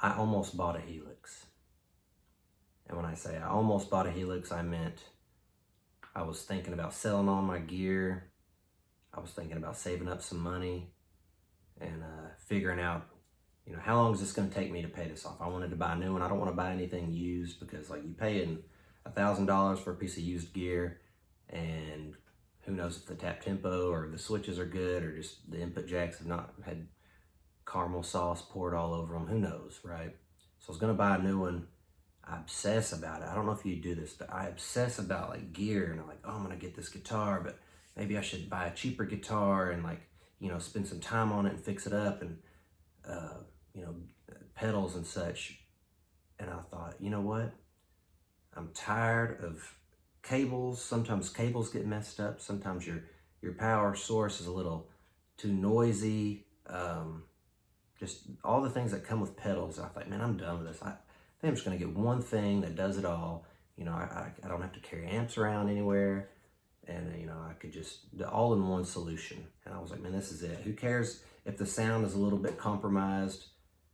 I almost bought a Helix. And when I say I almost bought a Helix, I meant I was thinking about selling all my gear. I was thinking about saving up some money and figuring out, how long is this going to take me to pay this off? I wanted to buy a new one. I don't want to buy anything used because, like, you paying $1,000 for a piece of used gear, and who knows if the tap tempo or the switches are good or just the input jacks have not had caramel sauce poured all over them. Who knows, right? So I was going to buy a new one. I obsess about it. I don't know if you do this, but I obsess about like gear, and I'm like, oh, I'm going to get this guitar, but maybe I should buy a cheaper guitar and spend some time on it and fix it up, and pedals and such. And I thought, you know what? I'm tired of cables. Sometimes cables get messed up. Sometimes your power source is a little too noisy. Just all the things that come with pedals. I thought, man, I'm done with this. I think I'm just gonna get one thing that does it all. I don't have to carry amps around anywhere. And I could just, the all-in-one solution. And I was like, man, this is it. Who cares if the sound is a little bit compromised,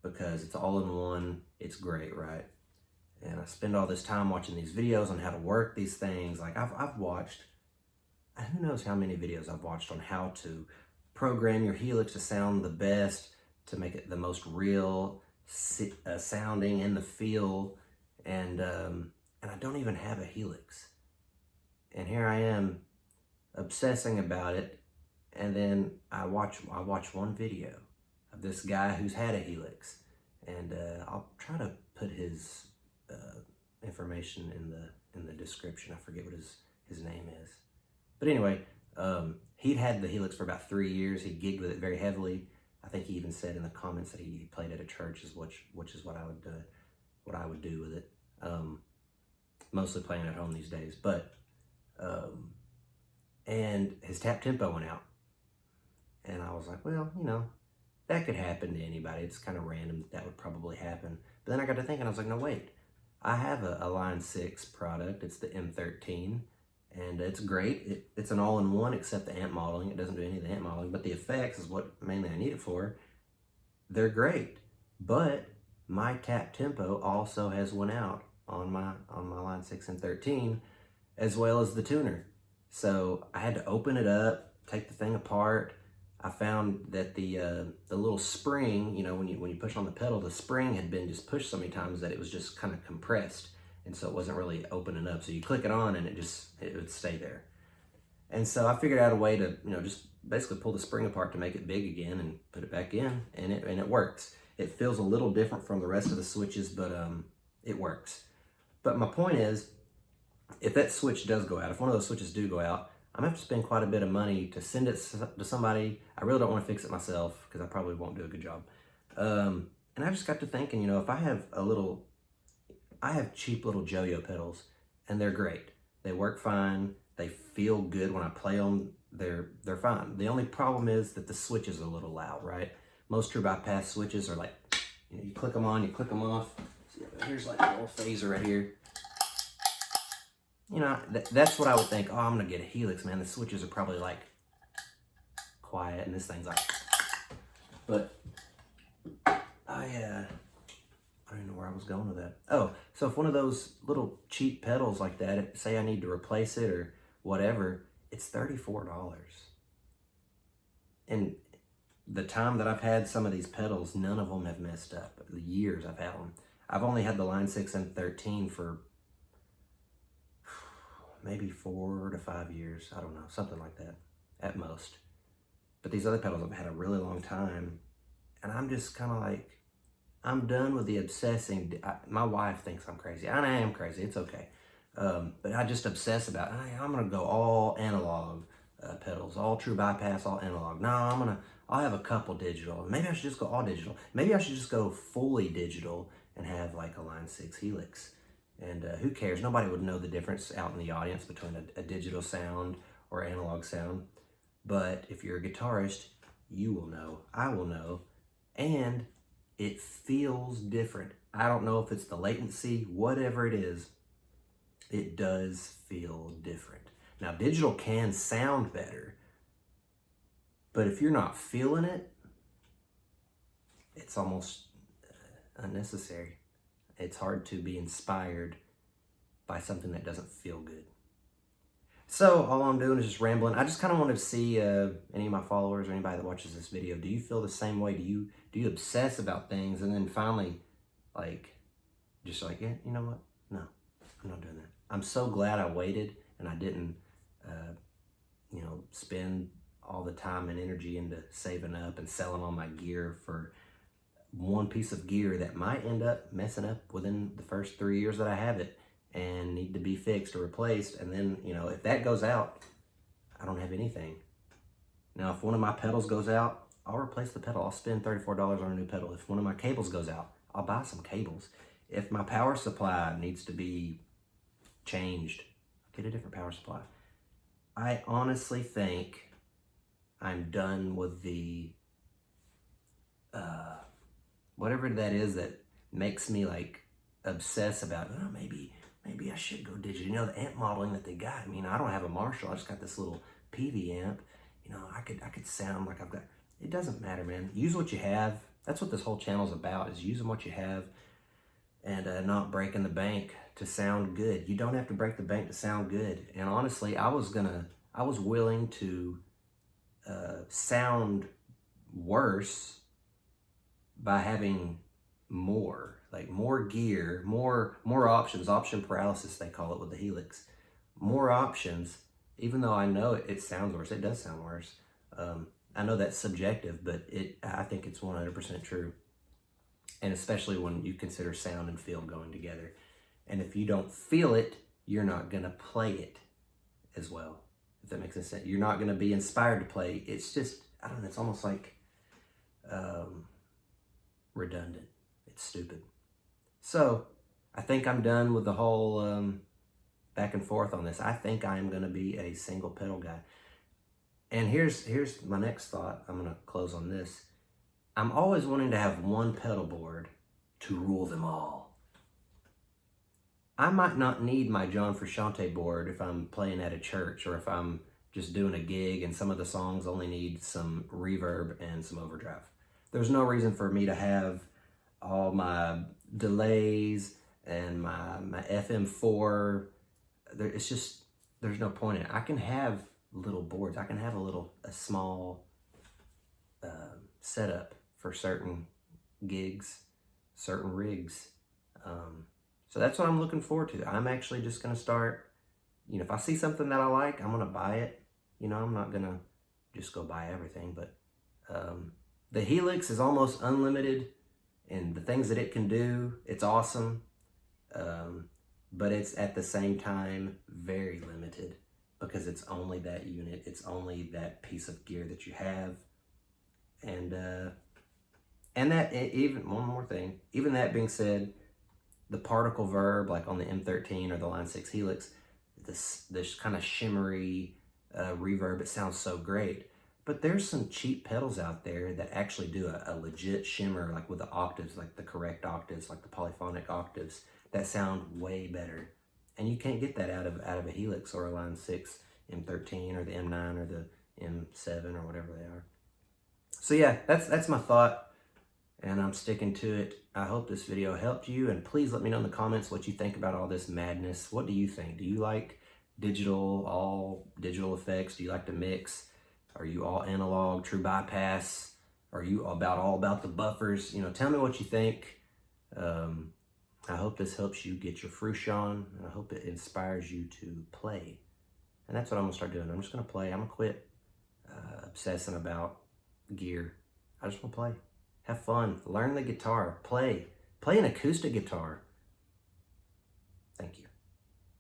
because it's all-in-one, it's great, right? And I spend all this time watching these videos on how to work these things. Like I've watched, who knows how many videos I've watched on how to program your Helix to sound the best, to make it the most real sounding in the feel. And I don't even have a Helix. And here I am obsessing about it. And then I watch one video of this guy who's had a Helix, and I'll try to put his information in the description. I forget what his name is, but anyway, he'd had the Helix for about 3 years. He gigged with it very heavily. I think he even said in the comments that he played at a church, which is what I would do with it. Mostly playing at home these days, but and his tap tempo went out, and I was like, well, that could happen to anybody. It's kind of random that would probably happen. But then I got to thinking, I was like, no, wait. I have a Line 6 product. It's the M13, and it's great. It's an all-in-one except the amp modeling. It doesn't do any of the amp modeling, but the effects is what mainly I need it for. They're great, but my tap tempo also has went out on my Line 6 M13, as well as the tuner. So I had to open it up, take the thing apart. I found that the little spring, when you push on the pedal, the spring had been just pushed so many times that it was just kind of compressed, and so it wasn't really opening up. So you click it on and it would stay there. And so I figured out a way to just basically pull the spring apart to make it big again and put it back in, and it works. It feels a little different from the rest of the switches, but it works. But my point is, if that switch does go out, if one of those switches do go out, I'm gonna have to spend quite a bit of money to send it to somebody. I really don't want to fix it myself because I probably won't do a good job. And I just got to thinking, if I have cheap little Joyo pedals, and they're great. They work fine. They feel good when I play them. They're fine. The only problem is that the switches are a little loud, right? Most true bypass switches are like, you click them on, you click them off. See, here's like a little phaser right here. That's what I would think. Oh, I'm gonna get a Helix, man. The switches are probably like quiet, and this thing's like. But I don't know where I was going with that. Oh, so if one of those little cheap pedals like that, say I need to replace it or whatever, it's $34. And the time that I've had some of these pedals, none of them have messed up. The years I've had them. I've only had the Line 6 and 13 for maybe 4 to 5 years. I don't know, something like that at most. But these other pedals I've had a really long time, and I'm just kind of like, I'm done with the obsessing. My wife thinks I'm crazy, and I am crazy. It's okay. But I just obsess about, I'm gonna go all analog pedals, all true bypass, all analog. No, I'll have a couple digital. Maybe I should just go all digital. Maybe I should just go fully digital and have like a Line 6 Helix. And who cares? Nobody would know the difference out in the audience between a digital sound or analog sound. But if you're a guitarist, you will know. I will know. And it feels different. I don't know if it's the latency, whatever it is, it does feel different. Now, digital can sound better, but if you're not feeling it, it's almost unnecessary. It's hard to be inspired by something that doesn't feel good. So all I'm doing is just rambling. I just kind of want to see any of my followers or anybody that watches this video. Do you feel the same way? Do you obsess about things and then finally, like, just like, yeah, you know what? No, I'm not doing that. I'm so glad I waited and I didn't, spend all the time and energy into saving up and selling all my gear for one piece of gear that might end up messing up within the first 3 years that I have it and need to be fixed or replaced. And then, if that goes out, I don't have anything. Now, if one of my pedals goes out, I'll replace the pedal. I'll spend $34 on a new pedal. If one of my cables goes out, I'll buy some cables. If my power supply needs to be changed, I'll get a different power supply. I honestly think I'm done with the whatever that is that makes me like obsess about, oh, maybe I should go digital. The amp modeling that they got. I mean, I don't have a Marshall. I just got this little PV amp. I could sound like I've got. It doesn't matter, man. Use what you have. That's what this whole channel is about. Is using what you have, and not breaking the bank to sound good. You don't have to break the bank to sound good. And honestly, I was willing to sound worse by having more gear, more options, option paralysis they call it with the Helix. More options, even though I know it sounds worse. It does sound worse. I know that's subjective, but I think it's 100% true. And especially when you consider sound and feel going together. And if you don't feel it, you're not gonna play it as well. If that makes sense. You're not gonna be inspired to play. It's just, I don't know, it's almost like redundant. It's stupid. So I think I'm done with the whole back and forth on this. I think I am gonna be a single pedal guy. And here's my next thought. I'm gonna close on this. I'm always wanting to have one pedal board to rule them all. I might not need my John Frusciante board if I'm playing at a church or if I'm just doing a gig and some of the songs only need some reverb and some overdrive. There's no reason for me to have all my delays and my FM4. It's just, there's no point in it. I can have little boards. I can have a small setup for certain gigs, certain rigs. So that's what I'm looking forward to. I'm actually just going to start, if I see something that I like, I'm going to buy it. I'm not going to just go buy everything, but the Helix is almost unlimited in the things that it can do. It's awesome, but it's at the same time very limited because it's only that unit. It's only that piece of gear that you have. And that, even one more thing, even that being said, the particle verb, like on the M13 or the Line 6 Helix, this kind of shimmery reverb, it sounds so great. But there's some cheap pedals out there that actually do a legit shimmer, like with the octaves, like the correct octaves, like the polyphonic octaves, that sound way better. And you can't get that out of a Helix or a Line 6 M13 or the M9 or the M7 or whatever they are. So yeah, that's my thought, and I'm sticking to it. I hope this video helped you, and please let me know in the comments what you think about all this madness. What do you think? Do you like all digital effects? Do you like to mix? Are you all analog, true bypass? Are you all about the buffers? Tell me what you think. I hope this helps you get your frush on, and I hope it inspires you to play. And that's what I'm gonna start doing. I'm just gonna play. I'm gonna quit obsessing about gear. I just want to play. Have fun. Learn the guitar. Play an acoustic guitar. Thank you.